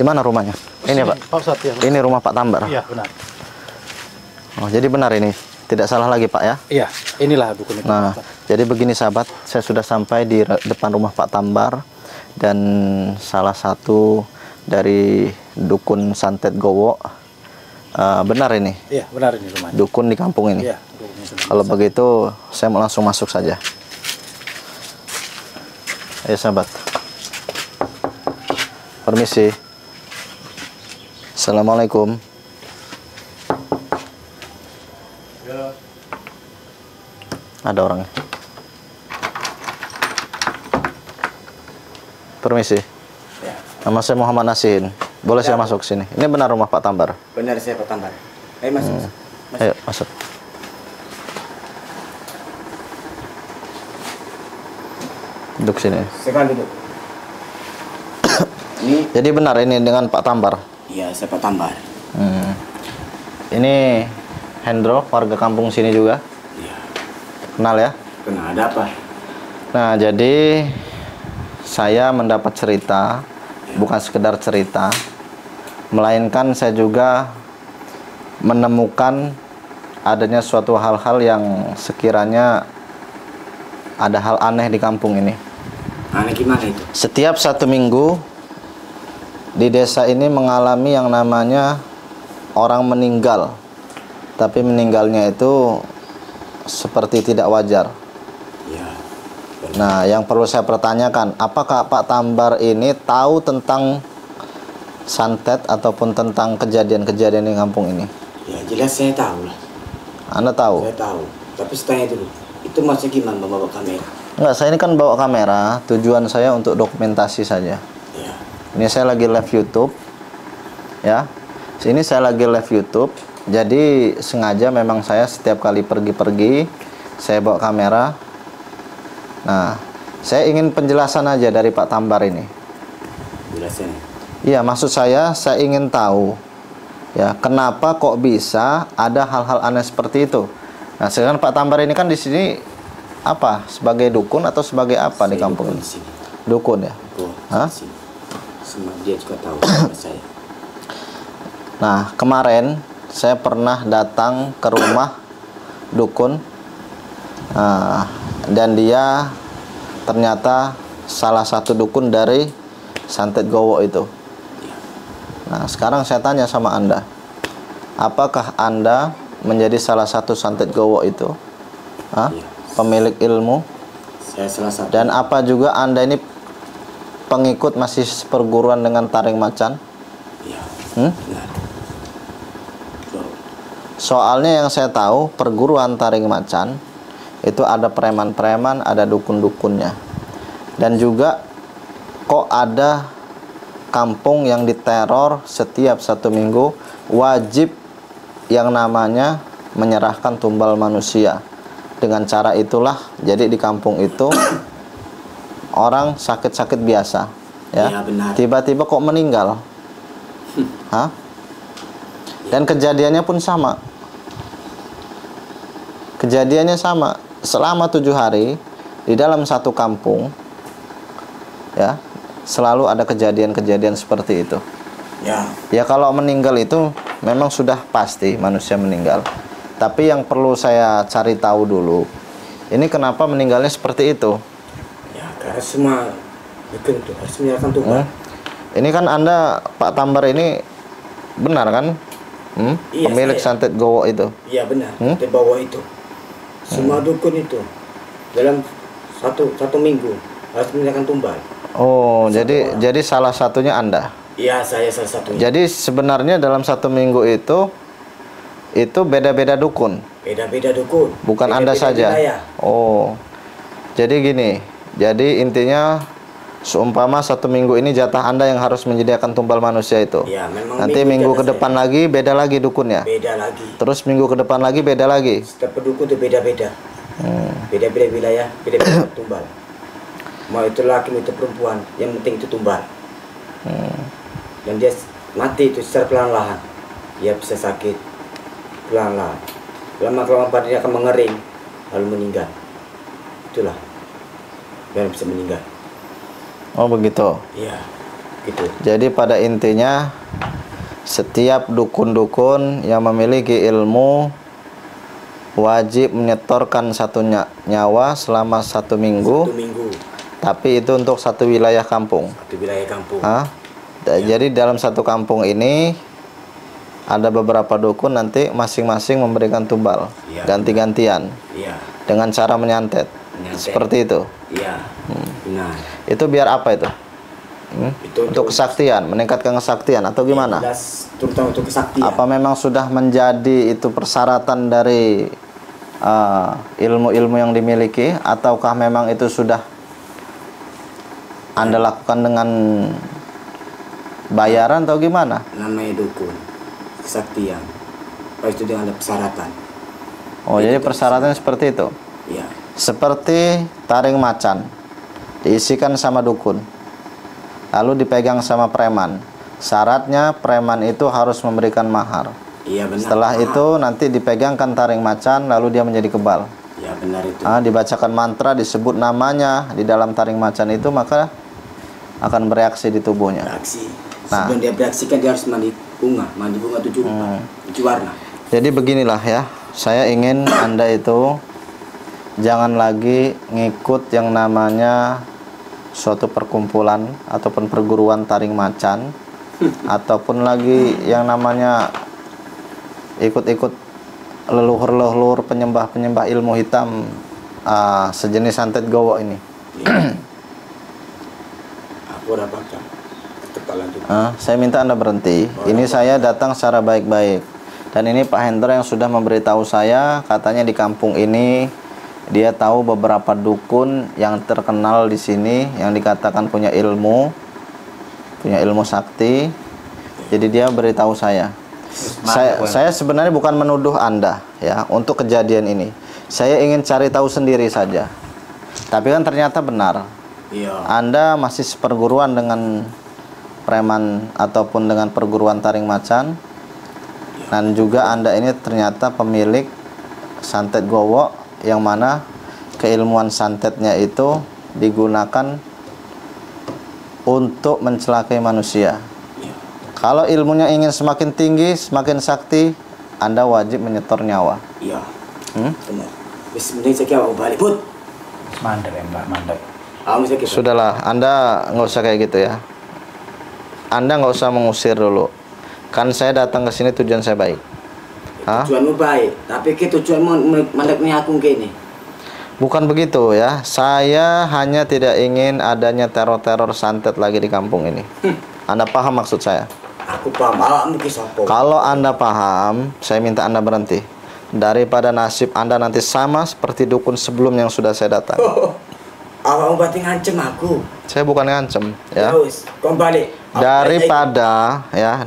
Di mana rumahnya? Ini Pak? Pak Ustadz, ya. Ini rumah Pak Tambar? Iya, benar. Oh, jadi benar ini? Tidak salah lagi Pak ya? Iya, inilah dukun itu. Nah, jadi begini sahabat, saya sudah sampai di depan rumah Pak Tambar. Dan salah satu dari dukun Santet Gowo. Benar ini? Iya, benar ini rumahnya. Dukun di kampung ini? Iya. Kalau begitu, saya mau langsung masuk saja. Ayo sahabat. Permisi. Assalamualaikum. Ya. Ada orangnya. Ya. Permisi. Nama saya Muhammad Nasihin. Boleh saya masuk sini? Ini benar rumah Pak Tambar? Benar, saya Pak Tambar. Ayo masuk. Ayo masuk. Duduk sini. Silakan duduk. Ini, Jadi benar ini dengan Pak Tambar? iya, saya Pak Tambar. Ini Hendro, warga kampung sini juga? Iya. Kenal ya? Kenal, ada apa? Nah, jadi saya mendapat cerita, bukan sekedar cerita, melainkan saya juga menemukan adanya suatu hal-hal yang sekiranya ada hal aneh di kampung ini. Aneh gimana itu? Setiap 1 minggu di desa ini mengalami yang namanya orang meninggal, tapi meninggalnya itu seperti tidak wajar. Iya. Nah, yang perlu saya pertanyakan, apakah Pak Tambar ini tahu tentang santet ataupun tentang kejadian-kejadian di kampung ini? Ya jelas saya tahu lah. Anda tahu? Saya tahu. Tapi saya tanya dulu. Itu maksudnya gimana membawa kamera? Enggak, saya ini kan bawa kamera, tujuan saya untuk dokumentasi saja. Iya. Ini saya lagi live YouTube, ya. Sini saya lagi live YouTube. Jadi sengaja memang saya setiap kali pergi-pergi, saya bawa kamera. Nah, saya ingin penjelasan aja dari Pak Tambar ini. Jelasin. Iya, maksud saya ingin tahu, ya, kenapa kok bisa ada hal-hal aneh seperti itu. Nah, sekarang Pak Tambar ini kan di sini apa? Sebagai dukun atau sebagai apa di kampung ini? Sini. Dukun ya? Oh, Hah? sini. Semua dia juga tahu sama saya. Nah, kemarin saya pernah datang ke rumah dukun, dan dia ternyata salah satu dukun dari Santet Gowo itu. Nah, sekarang saya tanya sama Anda, apakah Anda menjadi salah satu Santet Gowo itu? Hah? Iya. Pemilik ilmu? Saya salah satu. Dan apa juga Anda ini pengikut masih perguruan dengan Taring Macan? Iya. Benar. Soalnya yang saya tahu, perguruan Taring Macan itu ada preman-preman, ada dukun-dukunnya. Dan juga kok ada kampung yang diteror setiap 1 minggu, wajib yang namanya menyerahkan tumbal manusia. Dengan cara itulah, jadi di kampung itu orang sakit-sakit biasa, ya. Iya, benar. Tiba-tiba kok meninggal. Hah? Dan kejadiannya pun sama. Kejadiannya sama. Selama 7 hari di dalam satu kampung, ya, selalu ada kejadian-kejadian seperti itu. Ya. Ya, kalau meninggal itu memang sudah pasti manusia meninggal. Tapi yang perlu saya cari tahu dulu, ini kenapa meninggalnya seperti itu? Ya, karena semua dukun itu harus menyerahkan tumbal. Ini kan Anda, Pak Tambar ini benar kan? Iya, Pemilik saya. Santet Gowo itu. Iya benar. Di bawah itu. Semua dukun itu dalam satu minggu harus menyerahkan tumbal. Oh, jadi salah satunya Anda. Iya, saya salah satunya. Jadi sebenarnya dalam 1 minggu itu beda-beda dukun. Beda-beda dukun. Bukan Anda saja. Wilayah. Oh. Jadi gini. Jadi intinya seumpama 1 minggu ini jatah Anda yang harus menyediakan tumbal manusia itu. Ya, memang Nanti minggu ke jatah depan lagi beda lagi dukunnya. beda lagi. Terus minggu ke depan lagi beda lagi. Setiap dukun itu beda-beda. Beda-beda wilayah, beda-beda tumbal. Mau itu laki, mau itu perempuan, yang penting itu tumbal. Dan dia mati itu secara perlahan-lahan. Dia bisa sakit perlahan-lahan. Lama-kelamaan badannya akan mengering, lalu meninggal. Itulah yang bisa meninggal. Oh begitu. Iya. Gitu. Jadi pada intinya setiap dukun-dukun yang memiliki ilmu wajib menyetorkan satu nyawa selama 1 minggu. 1 minggu. Tapi itu untuk satu wilayah kampung. Satu wilayah kampung. Jadi dalam satu kampung ini ada beberapa dukun, nanti masing-masing memberikan tumbal, ganti-gantian, dengan cara menyantet. Seperti itu. Iya. Benar. Itu biar apa itu? Itu untuk kesaktian, meningkatkan kesaktian atau gimana? Terutama untuk kesaktian. Apa memang sudah menjadi itu persyaratan dari ilmu-ilmu yang dimiliki, ataukah memang itu sudah Anda lakukan dengan bayaran atau gimana? Namanya dukun, kesaktian. Itu dengan ada persyaratan. Oh, jadi persyaratannya seperti itu. Iya. Seperti taring macan, diisikan sama dukun, lalu dipegang sama preman. Syaratnya preman itu harus memberikan mahar. Iya, benar. Setelah itu nanti dipegangkan taring macan, lalu dia menjadi kebal. Iya, benar itu. Dibacakan mantra, disebut namanya di dalam taring macan itu, maka akan bereaksi di tubuhnya. Bereaksi. Sebelum dia bereaksi kan dia harus mandi bunga 7 warna. Jadi beginilah ya, saya ingin Anda itu jangan lagi ngikut yang namanya suatu perkumpulan ataupun perguruan taring macan, ataupun lagi yang namanya ikut-ikut leluhur-leluhur penyembah-penyembah ilmu hitam, sejenis santet gowo ini. Aku dapatkan. Saya minta Anda berhenti. Ini saya datang secara baik-baik, dan ini Pak Hendra yang sudah memberitahu saya, katanya di kampung ini dia tahu beberapa dukun yang terkenal di sini yang dikatakan punya ilmu sakti. Jadi dia beritahu saya. Saya sebenarnya bukan menuduh Anda ya untuk kejadian ini. Saya ingin cari tahu sendiri saja. Tapi kan ternyata benar. Iya. Anda masih seperguruan dengan preman ataupun dengan perguruan taring macan. Dan juga Anda ini ternyata pemilik santet gowo, yang mana keilmuan santetnya itu digunakan untuk mencelakai manusia. Kalau ilmunya ingin semakin tinggi, semakin sakti, Anda wajib menyetor nyawa. Iya. Benar. Bismillah, saya mau balik put. Mandek ya, Mbak, mandek. Sudahlah, Anda nggak usah kayak gitu ya. Anda nggak usah mengusir dulu. Kan saya datang ke sini tujuan saya baik. Tujuanmu baik, tapi tujuanmu mandeknya aku gini. Bukan begitu ya. Saya hanya tidak ingin adanya teror-teror santet lagi di kampung ini. Anda paham maksud saya? Aku paham. Kalau Anda paham, saya minta Anda berhenti. Daripada nasib Anda nanti sama seperti dukun sebelum yang sudah saya datang. Awak berarti ngancem aku. Saya bukan ngancem ya. Terus, kembali.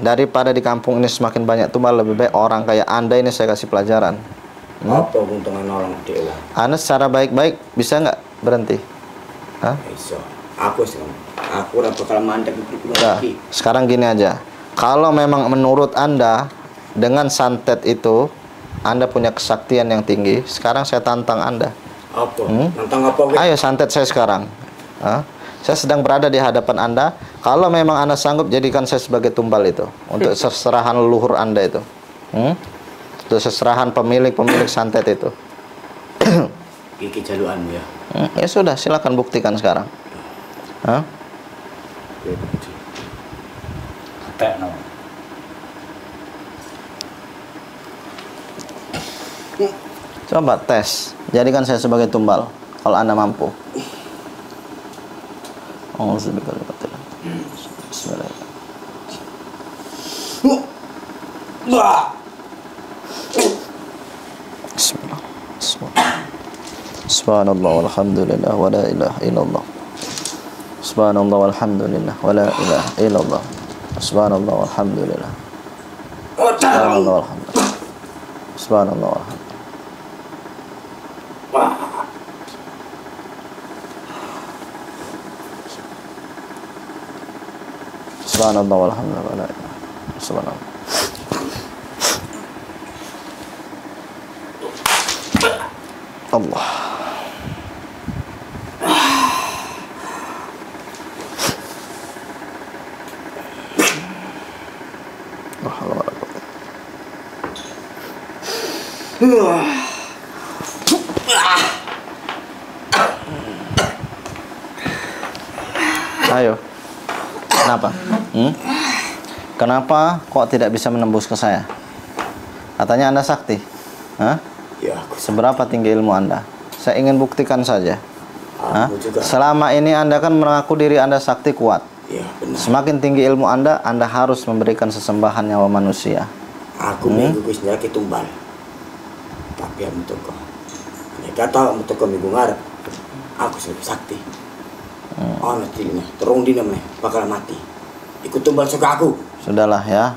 Daripada di kampung ini semakin banyak tumbal, lebih baik orang kayak Anda ini saya kasih pelajaran. Apa keuntungan orang dewa? Anda secara baik-baik bisa nggak berhenti? Bisa. Aku udah bakal mandek lagi. Sekarang gini aja. Kalau memang menurut Anda dengan santet itu Anda punya kesaktian yang tinggi, sekarang saya tantang Anda. Apa? Tantang apa? Ayo santet saya sekarang. Saya sedang berada di hadapan Anda. Kalau memang Anda sanggup, jadikan saya sebagai tumbal itu untuk seserahan leluhur Anda itu. Untuk seserahan pemilik santet itu. Gigi jaluanmu ya. Ya sudah, silakan buktikan sekarang. Tekno. Coba tes, jadikan saya sebagai tumbal kalau Anda mampu. Bismillah. Subhanallah walhamdulillah wa la ilaha illallah. Subhanallah walhamdulillah wa la ilaha illallah. Subhanallah walhamdulillah. Subhanallah walhamdulillah. Subhanallah walhamdulillah. Subhanallah walhamdulillah wa la ilaha illallah. Subhanallah. Allah. Ayo. Kenapa? Kenapa kok tidak bisa menembus ke saya? Katanya Anda sakti. Hah? Ya, aku Seberapa tinggi ilmu Anda? Saya ingin buktikan saja. Hah? aku juga. Selama ini Anda kan mengaku diri Anda sakti kuat. Ya, benar. Semakin tinggi ilmu Anda harus memberikan sesembahan nyawa manusia. Aku mengugusnya ke tumbal. Tapi yang untuk kau. Ini kata untuk kau minggu ngarep. Aku sudah sakti. Oh, nantinya terung di namanya bakal mati. Ikut tumbal suka aku. Sudahlah ya.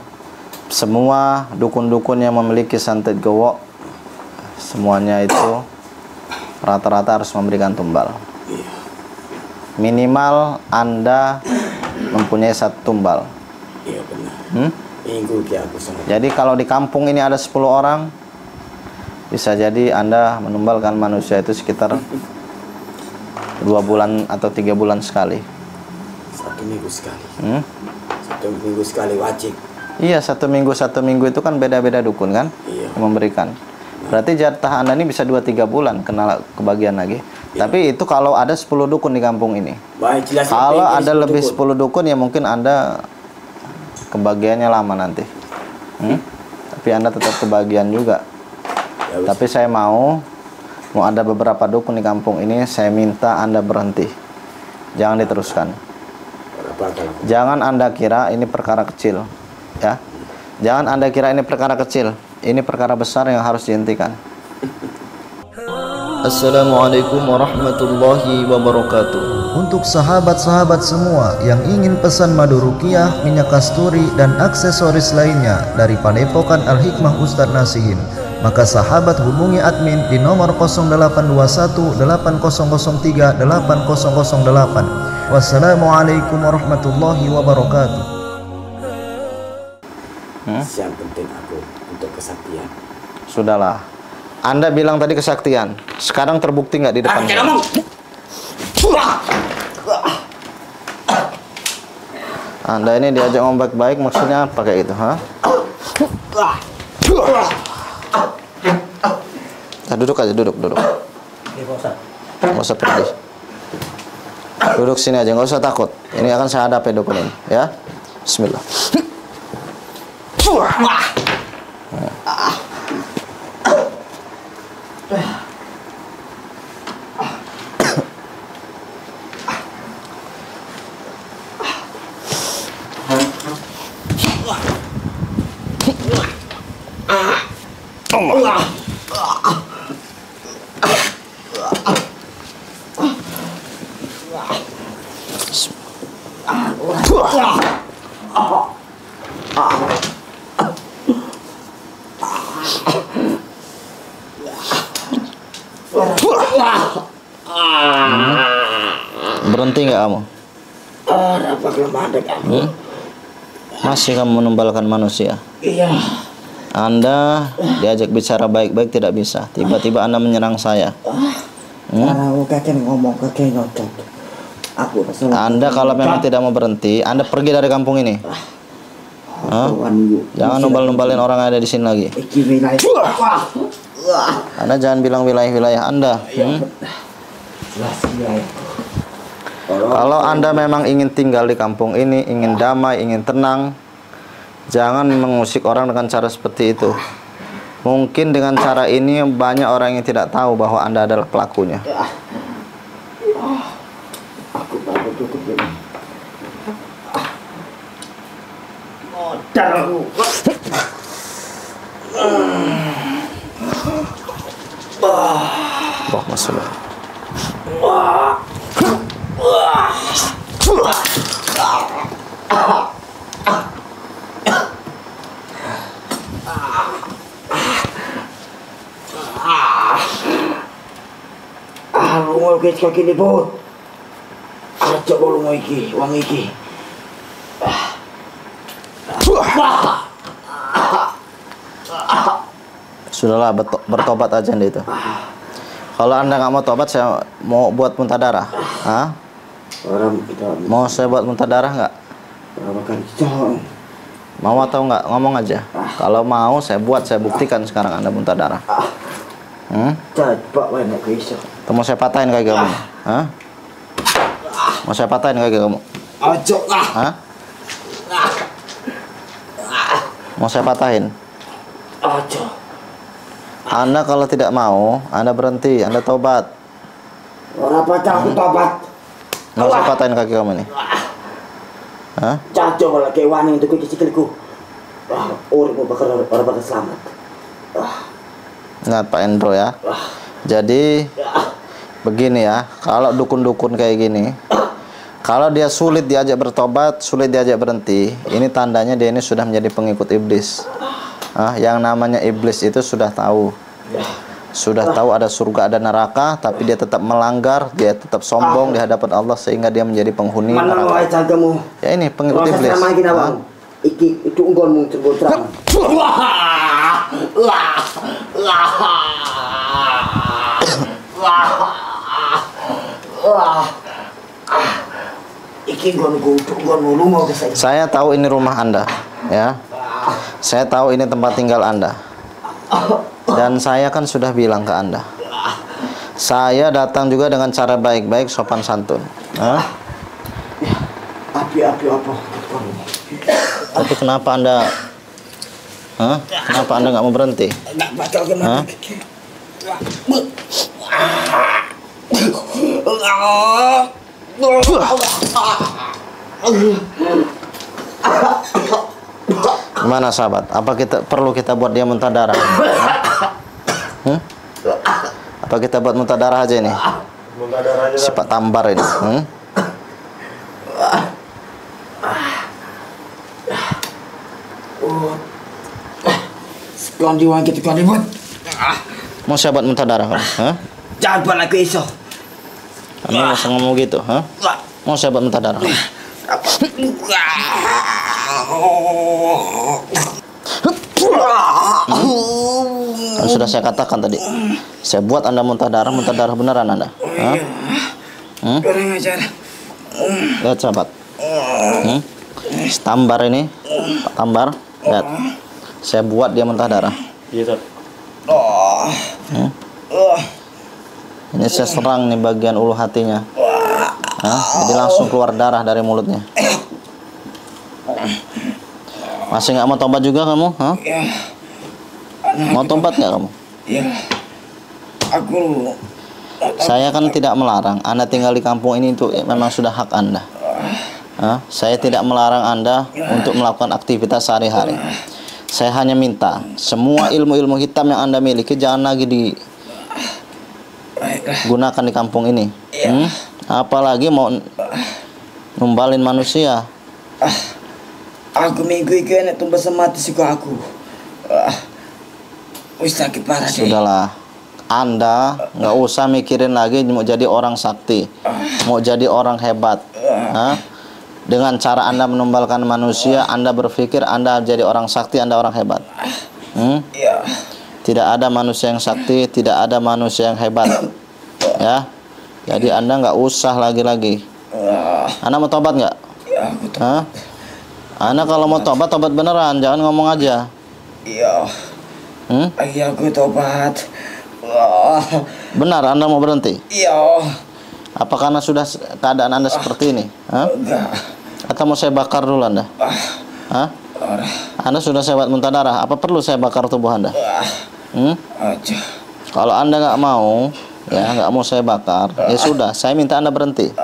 Semua dukun-dukun yang memiliki santet gowok, semuanya itu rata-rata harus memberikan tumbal. Iya. Minimal Anda mempunyai 1 tumbal. Iya benar. Minggu ke aku sama. Jadi kalau di kampung ini ada 10 orang, bisa jadi Anda menumbalkan manusia itu sekitar 2 bulan atau 3 bulan sekali. 1 minggu sekali. 1 minggu sekali wajib. Iya, 1 minggu itu kan beda-beda dukun kan? Iya. Yang memberikan. Berarti jatah Anda ini bisa 2-3 bulan kena kebagian lagi. Iya. Tapi itu kalau ada 10 dukun di kampung ini. Baik, jelas. Kalau ada lebih 10 dukun ya mungkin Anda kebagiannya lama nanti. Tapi Anda tetap kebagian juga. Ya, Tapi saya mau ada beberapa dukun di kampung ini, saya minta Anda berhenti. Jangan diteruskan. Jangan Anda kira ini perkara kecil, ya. Jangan Anda kira ini perkara kecil. Ini perkara besar yang harus dihentikan. Assalamualaikum warahmatullahi wabarakatuh. Untuk sahabat-sahabat semua yang ingin pesan madu ruqyah, minyak kasturi, dan aksesoris lainnya dari Padepokan Al-Hikmah Ustadz Nasihin, maka sahabat hubungi admin di nomor 0821 8003 8008. Wassalamualaikum warahmatullahi wabarakatuh. Yang penting aku untuk kesaktian. Sudahlah. Anda bilang tadi kesaktian. Sekarang terbukti nggak di depan saya? Anda ini diajak ngomong baik-baik, maksudnya apa kayak gitu, ha? Nah, duduk aja, duduk. Nggak usah pergi. Duduk sini aja, nggak usah takut. Ini akan saya hadapi dukun ini, ya. Bismillah. Berhenti nggak kamu? Apa kelemahan kamu? Masih kamu menumbalkan manusia? Iya. Anda diajak bicara baik-baik tidak bisa. Tiba-tiba Anda menyerang saya. Kalau kakek ngomong kakek ngotot. Aku Anda kalau memang tidak mau berhenti, Anda pergi dari kampung ini. Jangan numbal-numbalin orang yang ada di sini lagi. Anda jangan bilang wilayah-wilayah Anda. Kalau Anda memang ingin tinggal di kampung ini, ingin damai, ingin tenang, jangan mengusik orang dengan cara seperti itu. Mungkin dengan cara ini banyak orang yang tidak tahu bahwa Anda adalah pelakunya. Aku baru tutup ini. Allahumma sholli. Lungo guys kaki ni po. Aja bolong iki, wang iki. Sudahlah, bertobat aja Anda itu. Kalau Anda nggak mau tobat, saya mau buat muntah darah. Hah? Orang kita Mau saya buat muntah darah nggak? orang makan cong. Mau atau enggak? Ngomong aja. Kalau mau saya buat, saya buktikan sekarang Anda muntah darah. Coba wae nek iso. Mau saya patahin kaki kamu? Hah? Mau saya patahin kaki kamu? Ojo lah. Hah? Mau saya patahin? Ojo. Anda kalau tidak mau, Anda berhenti, Anda tobat. Ora pacah aku tobat. Nggak usah patahin kaki kamu nih. Hah? Caco malah kayak wani untuk kuci sikilku. Orang mau bakal orang bakal selamat. Ingat Pak Endro ya. Jadi begini ya, kalau dukun-dukun kayak gini, kalau dia sulit diajak bertobat, sulit diajak berhenti, ini tandanya dia ini sudah menjadi pengikut iblis. Yang namanya iblis itu sudah tahu ada surga, ada neraka, tapi dia tetap melanggar, dia tetap sombong di hadapan Allah sehingga dia menjadi penghuni neraka. Ya ini pengikut iblis. Iki itu unggonmu terang. Iki unggonmu lu mau ke saya. Saya tahu ini rumah Anda, ya. Saya tahu ini tempat tinggal Anda. Dan saya kan sudah bilang ke Anda, saya datang juga dengan cara baik-baik, sopan santun. Api apa? Tapi kenapa Anda kenapa Anda nggak mau berhenti? Nggak bakal kena. Gimana sahabat? Apa perlu kita buat dia muntah darah? Apa kita buat muntah darah aja ini? Si Pak Tambar ini. Sekian diwan kita kan ribut. Mau saya buat muntah darah? Jangan buat aku iso. Anda masa ngomong gitu? Mau saya buat muntah darah? Kan sudah saya katakan tadi, saya buat Anda muntah darah beneran Anda. Kurang ajar. Lihat sahabat, Tambar ini, Pak Tambar, lihat, saya buat dia muntah darah. Ini saya serang nih bagian ulu hatinya. Jadi langsung keluar darah dari mulutnya. Masih nggak mau tobat juga kamu? Mau tobat nggak kamu? Ya, aku. Saya kan tidak melarang Anda tinggal di kampung ini, itu memang sudah hak Anda. Saya tidak melarang Anda untuk melakukan aktivitas sehari-hari. Saya hanya minta semua ilmu-ilmu hitam yang Anda miliki jangan lagi digunakan di kampung ini. Apalagi mau numbalin manusia. Aku minggu ini enak tumbas mati suka aku. Wis sakit parah deh. Sudahlah, Anda nggak usah mikirin lagi mau jadi orang sakti, mau jadi orang hebat. Dengan cara Anda menumbalkan manusia, Anda berpikir Anda jadi orang sakti, Anda orang hebat. Tidak ada manusia yang sakti, tidak ada manusia yang hebat. Ya, jadi Anda nggak usah lagi-lagi. Anda mau tobat nggak? Anda kalau mau tobat beneran, jangan ngomong aja. Iya. Aku tobat. Benar, Anda mau berhenti? Iya. Apa karena sudah keadaan Anda seperti ini? Enggak. Atau mau saya bakar dulu Anda? Anda sudah saya buat muntah darah. Apa perlu saya bakar tubuh Anda? Aja. Kalau Anda nggak mau, ya nggak mau saya bakar, ya sudah, saya minta Anda berhenti.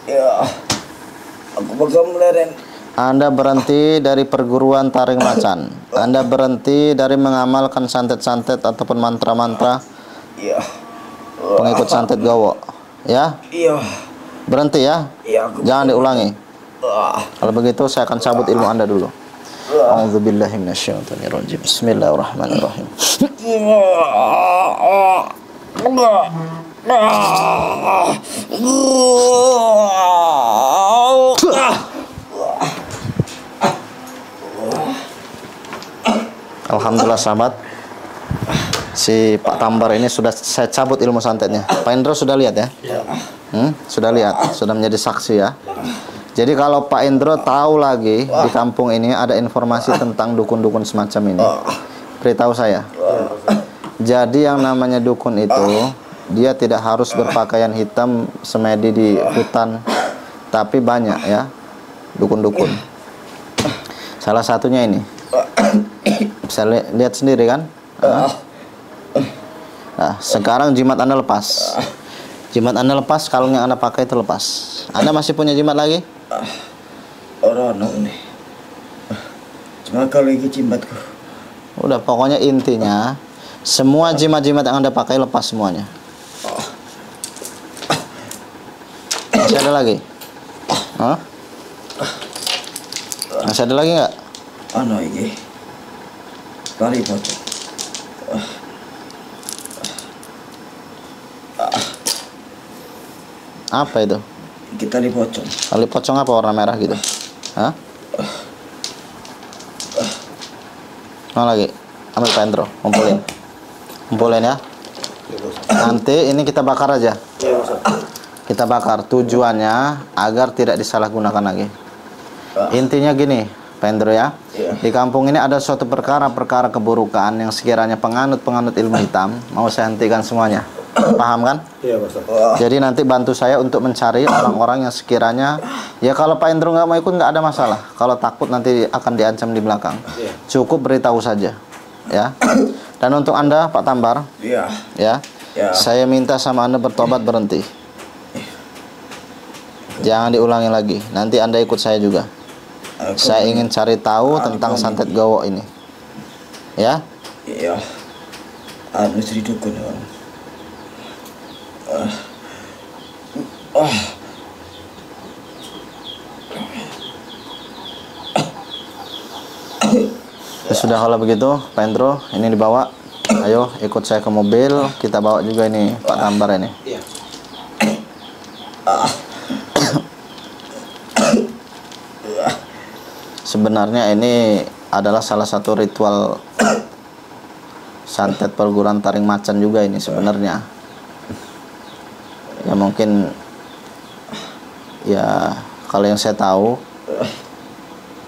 Ya. Aku bakal meleren. Anda berhenti dari perguruan taring macan. Anda berhenti dari mengamalkan santet-santet ataupun mantra-mantra. Iya. Pengikut santet Gowo. Ya? Iya. Berhenti ya? Iya. Jangan diulangi. Kalau begitu saya akan cabut ilmu Anda dulu. A'udzubillahi minasyaitonirrajim. Bismillahirrahmanirrahim. Alhamdulillah sahabat, si Pak Tambar ini sudah saya cabut ilmu santetnya. Pak Indro sudah lihat ya? Sudah lihat, sudah menjadi saksi ya. Jadi kalau Pak Indro tahu lagi di kampung ini ada informasi tentang dukun-dukun semacam ini, beritahu saya. Jadi yang namanya dukun itu, dia tidak harus berpakaian hitam semedi di hutan, tapi banyak ya dukun-dukun. Salah satunya ini, bisa lihat sendiri kan? Nah, sekarang jimat Anda lepas. Jimat Anda lepas, kalung yang Anda pakai itu lepas. Anda masih punya jimat lagi? Orang nih. Cuma kalau ini jimatku. Udah, pokoknya intinya semua jimat-jimat yang Anda pakai lepas semuanya. Masih ada lagi? Hah? Masih ada lagi nggak? Ini tali pocong. Apa itu? Kita tali pocong. Tali pocong apa warna merah gitu? Hah? Mau lagi? Ambil Pak Endro, kumpulin. Kumpulin ya. Nanti ini kita bakar aja. Kita bakar, tujuannya agar tidak disalahgunakan lagi. Intinya gini, Pak Endro ya. Di kampung ini ada suatu perkara-perkara keburukan yang sekiranya penganut-penganut ilmu hitam mau saya hentikan semuanya. Paham kan? Iya, Pak. Jadi nanti bantu saya untuk mencari orang-orang yang sekiranya, ya kalau Pak Indro nggak mau ikut nggak ada masalah. Kalau takut nanti akan diancam di belakang. Cukup beritahu saja, ya. Dan untuk Anda Pak Tambar, ya, saya minta sama Anda bertobat, berhenti. Jangan diulangi lagi. Nanti Anda ikut saya juga. Saya ingin cari tahu tentang santet gawok ini, ya. Iya. Sri dukun. Ya sudah, kalau begitu Pak Endro, ini dibawa. Ayo ikut saya ke mobil, kita bawa juga ini Pak Tambar ini. Sebenarnya ini adalah salah satu ritual santet perguruan taring macan juga ini sebenarnya. Ya mungkin, ya kalau yang saya tahu,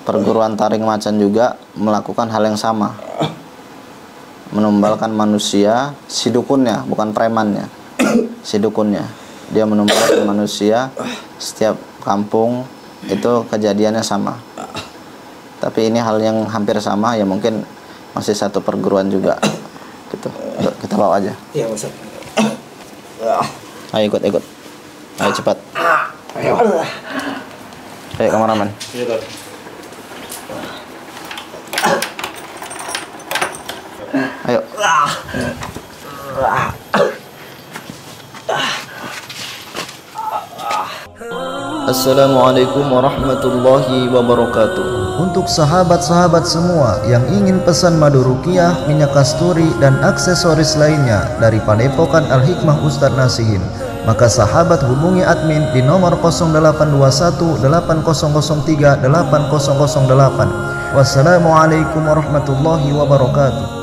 perguruan taring macan juga melakukan hal yang sama, menumbalkan manusia, si dukunnya, bukan premannya, si dukunnya. Dia menumbalkan manusia, setiap kampung itu kejadiannya sama. Tapi ini hal yang hampir sama, ya mungkin masih satu perguruan juga gitu. Yuk, kita bawa aja. Iya, Ustaz. Ayo ikut. Ayo cepat. Ayo. Ayo kameramen. Ayo. Assalamualaikum warahmatullahi wabarakatuh. Untuk sahabat-sahabat semua yang ingin pesan madu ruqyah, minyak kasturi, dan aksesoris lainnya dari Padepokan Al-Hikmah Ustadz Nasihin, maka sahabat hubungi admin di nomor 0821 8003 8008. Wassalamualaikum warahmatullahi wabarakatuh.